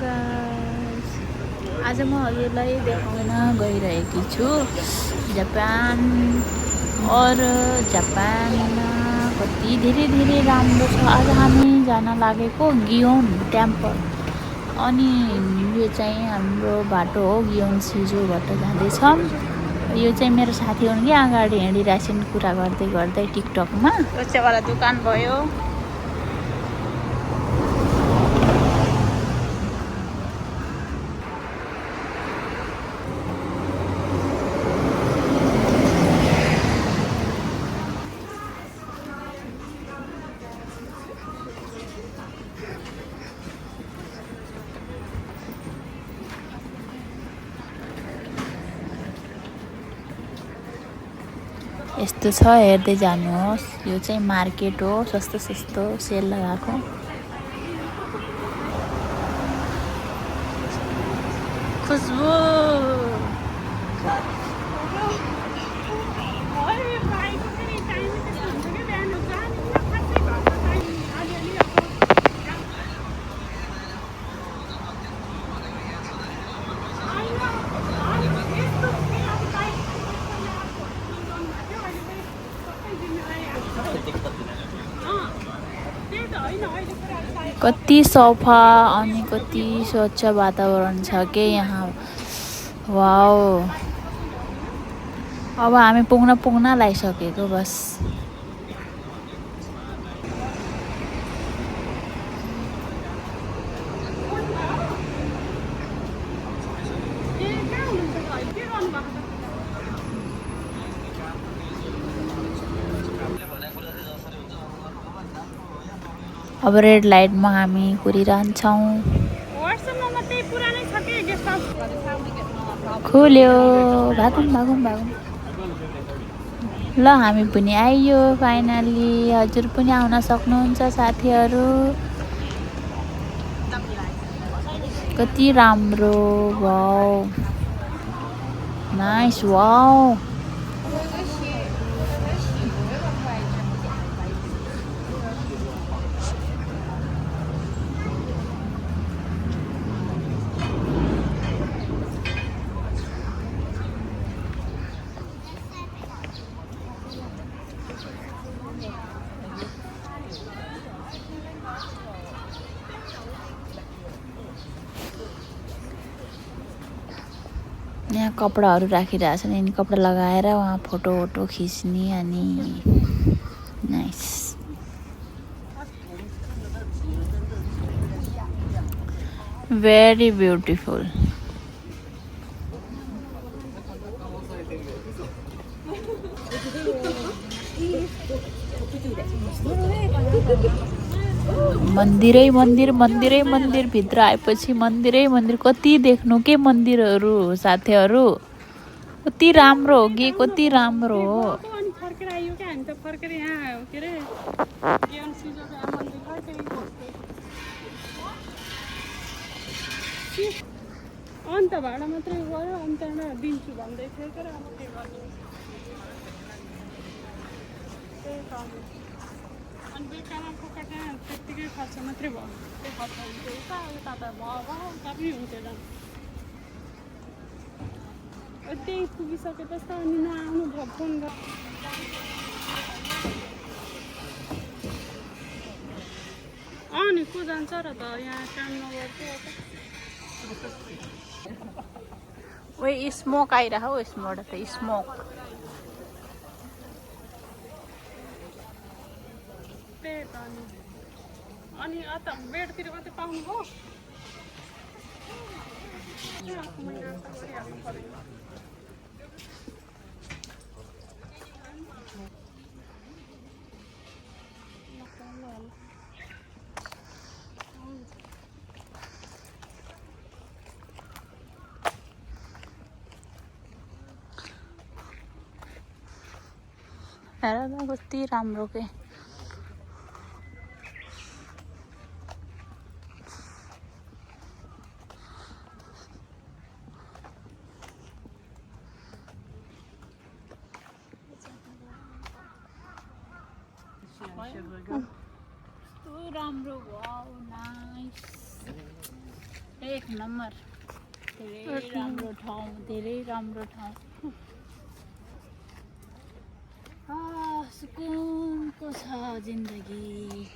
Guys, आज म हजुरलाई देखाउन गइरहेकी छु जापान। और जापानमा कति धेरै राम्रो छ। आज हामी जान लागेको गियोन टेम्पल। अनि यो चाहिँ हाम्रो बाटो हो, गियोन सिजुबाट जाँदैछौँ। यो चाहिँ मेरो साथी हुन् कि अगाडि हिँडिरहेछन् कुरा गर्दै गर्दै टिकटकमा। यो चाहिँ वाला दोकान भयो। यस्तो छ, हेर्दै जानुहोस्। यो चाहिँ मार्केट हो, सस्तो सेल लगाएको। खुशबु कति सफा अनि कति स्वच्छ वातावरण छ के यहाँ। वाओ, अब हामी पुग्न लागिसकेको बस। अब रेड लाइटमा हामी कुरिरहन्छौँ। खुल्यो, भागौँ। ल हामी पनि आइयो फाइनली। हजुर पनि आउन सक्नुहुन्छ साथीहरू। कति राम्रो, वाओ नाइस, वाओ। यहाँ कपडाहरू राखिरहेछन्। यिनी कपडा लगाएर वहाँ फोटो खिच्ने। अनि नाइस, भेरी ब्युटिफुल। मन्दिरै भित्र आएपछि मन्दिरै कति देख्नु के मन्दिरहरू साथीहरू। कति राम्रो हो कि, कति राम्रो हो। अन्त भाडा मात्रै गयो, अन्त दिन्छु भन्दै थियो तर अब के गर्नु। अनि बेकारमा फोकटा त्यत्तिकै खर्च मात्रै भयो। त्यो खर्च हुन्थ्यो उता भयो पनि हुन्थ्यो झन्। त्यही पुगिसकेपछि त अनि नआउनु भयो फोन गर। नि को जान्छ र त, यहाँ काम नगर्छु। ओए स्मोक आइरह हो, यसबाट त स्मोक। त्यही त अनि अत बेडतिर मात्रै पाउनु भयो। हेर त कति राम्रो के। राम्रो वाउ नाइस एक नम्बर धेरै राम्रो ठाउँ धेरै राम्रो ठाउँ सुकुनको छ जिन्दगी